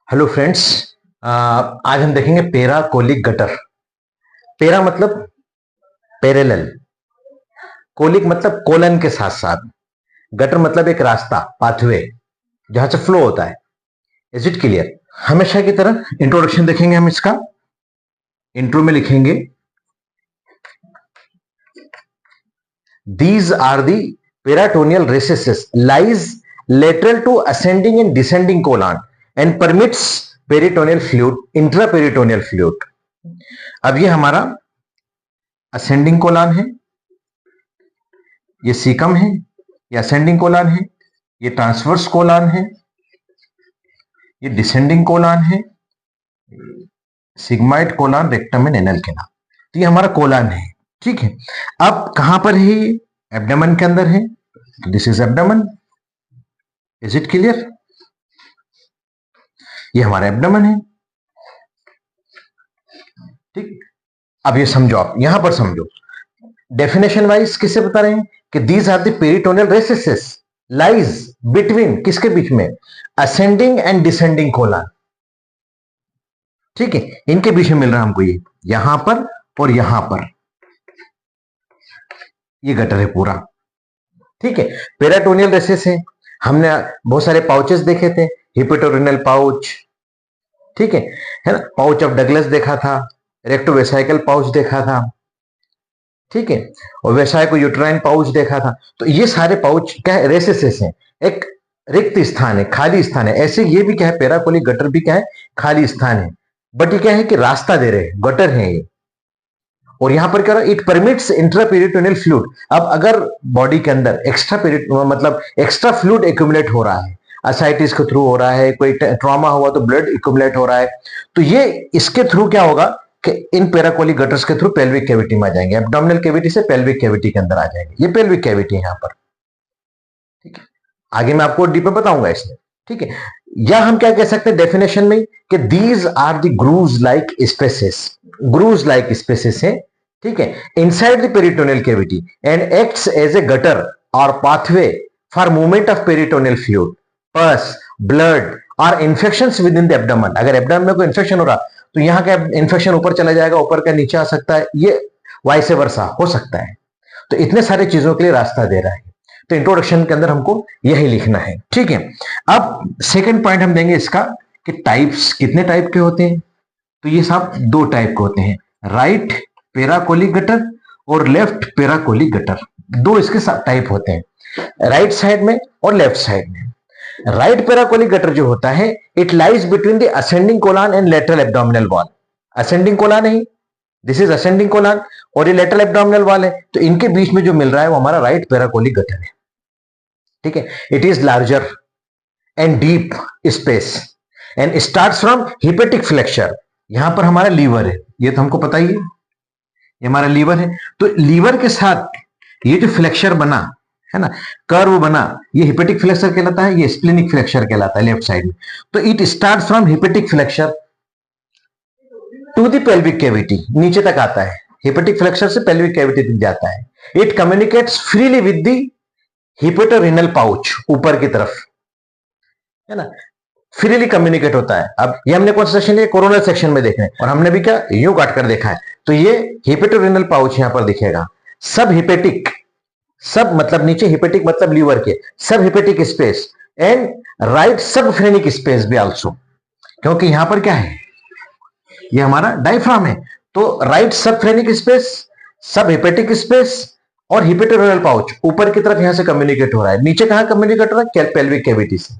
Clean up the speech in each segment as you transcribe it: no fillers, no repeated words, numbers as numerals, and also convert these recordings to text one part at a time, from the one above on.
Hello friends. आज हम देखेंगे पेराकोलिक गटर। पेरा मतलब पैरेलल, कोलिक मतलब कोलन के साथ साथ, गटर मतलब एक रास्ता, पाथवे जहां से फ्लो होता है। Is it clear? हमेशा की तरह इंट्रोडक्शन देखेंगे हम इसका। इंट्रो में लिखेंगे these are the peritoneal recesses lies lateral to ascending and descending colon and permits peritoneal fluid, intraperitoneal fluid। अब ये हमारा असेंडिंग कोलन है, ये सीकम है, ये असेंडिंग कोलन है, ये ट्रांसवर्स कोलन है, ये डिसेंडिंग कोलन है, sigmoid colon, rectum and anal केना। तो ये हमारा कोलन है। ठीक है, अब कहां पर है? ये एब्डोमेन के अंदर है। This is abdomen. Is it clear? ये हमारा एब्डोमेन है। ठीक, अब ये समझो, आप यहां पर समझो। डेफिनेशन वाइज किससे बता रहे हैं कि these are the peritoneal recesses lies between, किसके बीच में? Ascending and descending colon. ठीक है, इनके बीच में मिल रहा है हमको ये, यहां पर और यहां पर ये गटर है पूरा। ठीक है, पेराटोनियल रेसेस है। हमने बहुत सारे पाउचेस देखे थे, हिपेटोरिनल पाउच, ठीक है ना, पाउच ऑफ डगलस देखा था, रेक्टोवेसाइकल पाउच देखा था, ठीक है, और वेसाइको यूट्राइन पाउच देखा था। तो ये सारे पाउच क्या है? रेसेसेस हैं, एक रिक्त स्थान है, खाली स्थान है। ऐसे ये भी क्या है? पेराकोलिक गटर भी क्या है? खाली स्थान है। बट ये क्या है कि रास्ता दे रहे हैं, गटर है ये। और यहां पर क्या रहा? It permits intraperitoneal fluid. अब अगर बॉडी के अंदर मतलब एक्स्ट्रा फ्लूइड एक्यूमुलेट हो रहा है, असाइटिस के थ्रू हो रहा है, कोई ट्रॉमा हुआ तो ब्लड एक्यूमुलेट हो रहा है, तो ये इसके थ्रू क्या होगा कि इन पेराकोलिक गटर्स के थ्रू पेल्विक कैविटी में आ जाएंगे। एब्डोमिनल कैविटी से पेल्विक कैविटी के अंदर आ जाएंगे। ये पेल्विक कैविटी है यहां पर। ठीक है, आगे मैं आपको डीपर बताऊंगा इसमें। ठीक है, या हम क्या कह सकते हैं डेफिनेशन में कि these are the grooves like spaces. Grooves like spaces है, ठीक है, inside the peritoneal cavity and acts as a gutter और pathway for movement of peritoneal fluid, pus, blood और infections within the abdomen. अगर abdomen में कोई infection हो रहा तो यहां का इंफेक्शन ऊपर चला जाएगा, ऊपर का नीचे आ सकता है, ये वाइस वर्सा हो सकता है। तो इतने सारे चीजों के लिए रास्ता दे रहा है। तो इंट्रोडक्शन के अंदर हमको यही लिखना है। ठीक है, अब सेकंड पॉइंट हम देंगे इसका कि टाइप्स कितने टाइप के होते हैं। तो ये सब दो टाइप के होते हैं, राइट पेराकोलिक गटर और लेफ्ट पेराकोलिक गटर। दो इसके टाइप होते हैं, राइट साइड में और लेफ्ट साइड में। राइट पेराकोलिक गटर जो होता है, it lies between the ascending colon and lateral abdominal wall. Ascending colon है, दिस इज असेंडिंग कोलन, और ये लेटरल एब्डोमिनल वॉल है। तो इनके बीच में जो मिल रहा है वो हमारा राइट पेराकोलिक गटर है। ठीक है, it is larger and deep space and starts from hepatic flexure. यहां पर हमारा लीवर है, ये तो हमको पता ही है, ये हमारा लीवर है। तो लीवर के साथ ये जो फ्लेक्चर बना है ना, कर्व बना, ये हिपेटिक फ्लेक्चर कहलाता है, ये स्प्लेनिक फ्लेक्चर कहलाता है लेफ्ट साइड में। तो it starts from hepatic flexure to the pelvic cavity, नीचे तक आता है, हिपेटिक फ्लेक्चर से पेल्विक कैविटी तक जाता है। It communicates freely with the hepatorenal pouch, ऊपर की तरफ है ना, फ्रीली कम्युनिकेट होता है। अब ये हमने कौन सा सेक्शन लिया? कोरोनल सेक्शन में देख रहे हैं, और हमने भी क्या यूं काट कर देखा है। तो ये हिपेटोरिनल पाउच यहां पर दिखेगा। सब हिपेटिक, सब मतलब नीचे, हिपेटिक मतलब लीवर के, सब हिपेटिक स्पेस एंड राइट सब फ्रेनिक स्पेस भी आल्सो, क्योंकि यहां पर क्या है? ये हमारा डायफ्राम है। तो राइट सब फ्रेनिक स्पेस, सब हिपेटिक स्पेस और हिपेटोरिनल पाउच ऊपर की तरफ यहां से कम्युनिकेट हो रहा है। नीचे कहां कम्युनिकेट हो रहा है? पेल्विक कैविटी से।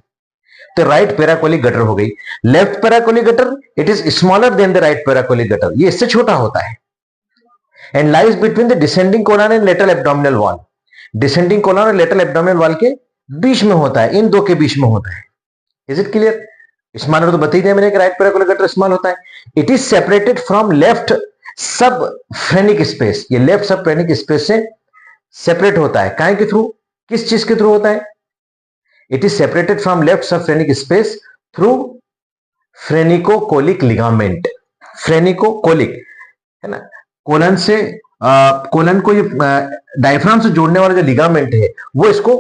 तो राइट पेराकोलिक गटर हो गई। Left paracolic gutter, it is smaller than the right paracolic gutter, ये इससे छोटा होता है, and lies between the descending colon and lateral abdominal wall. Descending colon और लेटरल एब्डोमिनल वॉल के बीच में होता है, इन दो के बीच में होता है। Is it clear? स्मॉलर तो बता ही दिया मैंने कि राइट पेराकोलिक गटर स्मॉल होता है। It is separated from left sub phrenic space, ये लेफ्ट सब फ्रेनिक स्पेस से सेपरेट होता है। काहे के थ्रू? किस चीज के थ्रू होता है? It is separated from left sub phrenic space through phrenicocolic ligament. Phrenicocolic है ना, कोलन से कोलन को ये डायफ्राम से जोड़ने वाला जो लिगामेंट है वो इसको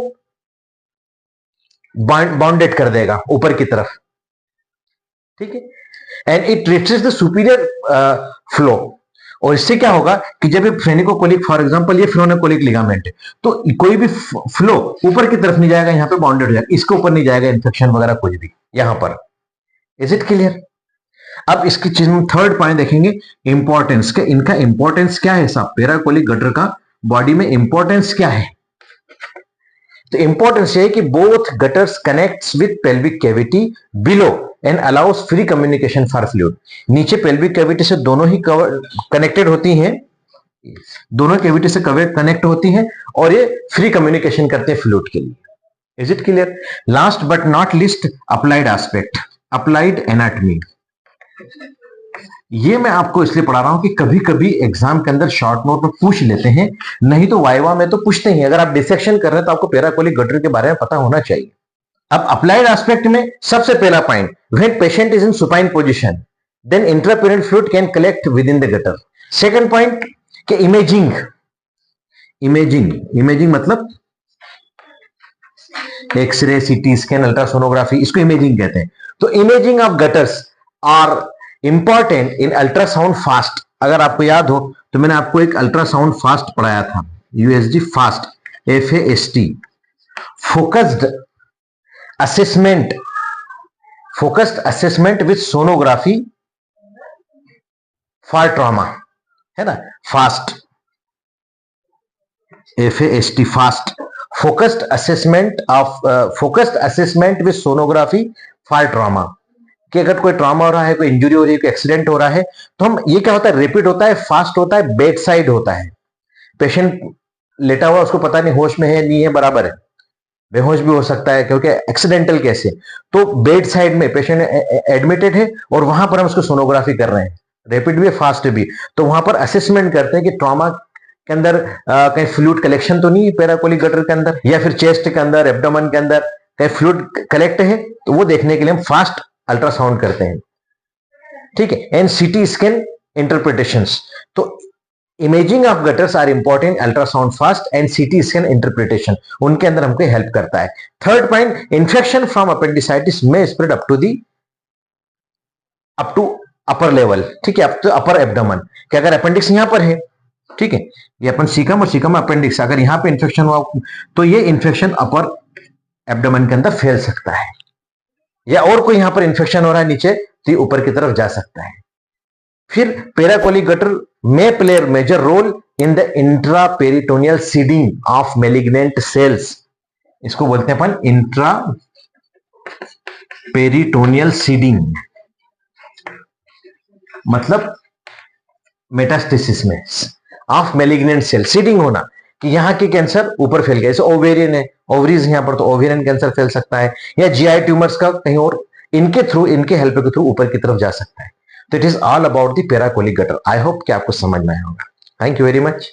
बाउंडेड कर देगा ऊपर की तरफ। ठीक है, and it reaches the superior flow. और इससे क्या होगा कि जब ये फ्रेनिकोकोलिक, फॉर एग्जांपल ये फ्रेनिकोलिक लिगामेंट है, तो कोई भी फ्लो ऊपर की तरफ नहीं जाएगा, यहाँ पे बाउंडेड हो जाएगा, इसके ऊपर नहीं जाएगा इन्फेक्शन वगैरह कुछ भी यहां पर। Is it clear? अब इसकी चीज में थर्ड पॉइंट देखेंगे, इंपॉर्टेंस के, इनका इंपॉर्टेंस क्या है साहब, पेराकोलिक गटर का बॉडी में इंपॉर्टेंस क्या है? तो इंपॉर्टेंस ये है कि both gutters connects with pelvic cavity below and allow us free communication for fluid. नीचे पेल्विक कैविटी से दोनों ही कनेक्टेड होती हैं, दोनों कैविटी से कनेक्ट होती हैं और ये फ्री कम्युनिकेशन करते हैं फ्लूइड के लिए। Is it clear? Last but not list, applied aspect, applied anatomy. ये मैं आपको इसलिए पढ़ा रहा हूं कि कभी कभी एग्जाम के अंदर शॉर्ट नोट में पूछ लेते हैं, नहीं तो वाइवा में तो पूछते ही। अगर आप डिसेक्शन कर रहे हैं तो आपको पेराकोलिक गटर के बारे में पता होना चाहिए। अब अप्लाइड एस्पेक्ट में सबसे पहला point, when patient is in supine position then intraperitoneal fluid can collect within the gutter. Second point कि इमेजिंग, इमेजिंग मतलब एक्सरे, सीटी स्कैन, अल्ट्रासोनोग्राफी, इसको इमेजिंग कहते हैं। तो imaging of gutters are important in ultrasound FAST. अगर आपको याद हो तो मैंने आपको एक अल्ट्रासाउंड फास्ट पढ़ाया था, USG fast, FAST, focused assessment with sonography for trauma, है ना, fast, FAST, fast, focused assessment with sonography for trauma. कि अगर कोई ट्रॉमा हो रहा है, कोई इंजरी हो रही है, कोई एक्सीडेंट हो रहा है, तो हम, ये क्या होता है, रैपिड होता है, फास्ट होता है, बेड साइड होता है। पेशेंट लेटा हुआ, उसको पता नहीं होश में है नहीं है, बराबर है, बेहोश भी हो सकता है क्योंकि एक्सीडेंटल केस है। तो बेड साइड में पेशेंट एडमिटेड है और वहां पर हम उसको सोनोग्राफी कर रहे हैं, रैपिड भी फास्ट भी। तो वहां पर असेसमेंट करते हैं कि ट्रॉमा के अंदर कहीं फ्लूइड कलेक्शन तो नहीं है पेराकोलिक गटर के अंदर, या फिर चेस्ट के अंदर, एब्डोमेन के अंदर कहीं फ्लूइड कलेक्ट है, तो वो देखने के लिए हम फास्ट अल्ट्रासाउंड करते हैं। ठीक है, एंड सीटी स्कैन इंटरप्रिटेशंस। तो imaging of gutters are important, ultrasound FAST and CT scan interpretation, उनके अंदर हमको हेल्प करता है। Third point, infection from appendicitis में spread up to upper level. ठीक है, अप टू अपर एब्डोमेन, कि अगर अपेंडिक्स यहां पर है, ठीक है, ये अपन सीकम और सीकम अपेंडिक्स, अगर यहां पे इंफेक्शन हुआ तो ये इंफेक्शन अपर एब्डोमेन के अंदर फैल सकता है, या और कोई यहां पर इंफेक्शन हो रहा है नीचे तो ये ऊपर की तरफ जा सकता है। फिर पेराकोलिक गटर में play major role in the intraperitoneal seeding of malignant cells. इसको बोलते हैं अपन इंट्रा पेरिटोनियल सीडिंग, मतलब मेटास्टेसिस में ऑफ मैलिग्नेंट सेल, सीडिंग होना कि यहाँ की कैंसर ऊपर फैल गया, जैसे ओवेरियन है, ओवरीज यहाँ पर, तो ओवेरियन कैंसर फैल सकता है, या जीआई ट्यूमर्स का कहीं और, इनके थ्रू, इनके हेल्प के थ्रू ऊपर की तरफ जा सकता है। तो it is all about the paracolic gutter. I hope कि आपको समझ में आया होगा। Thank you very much.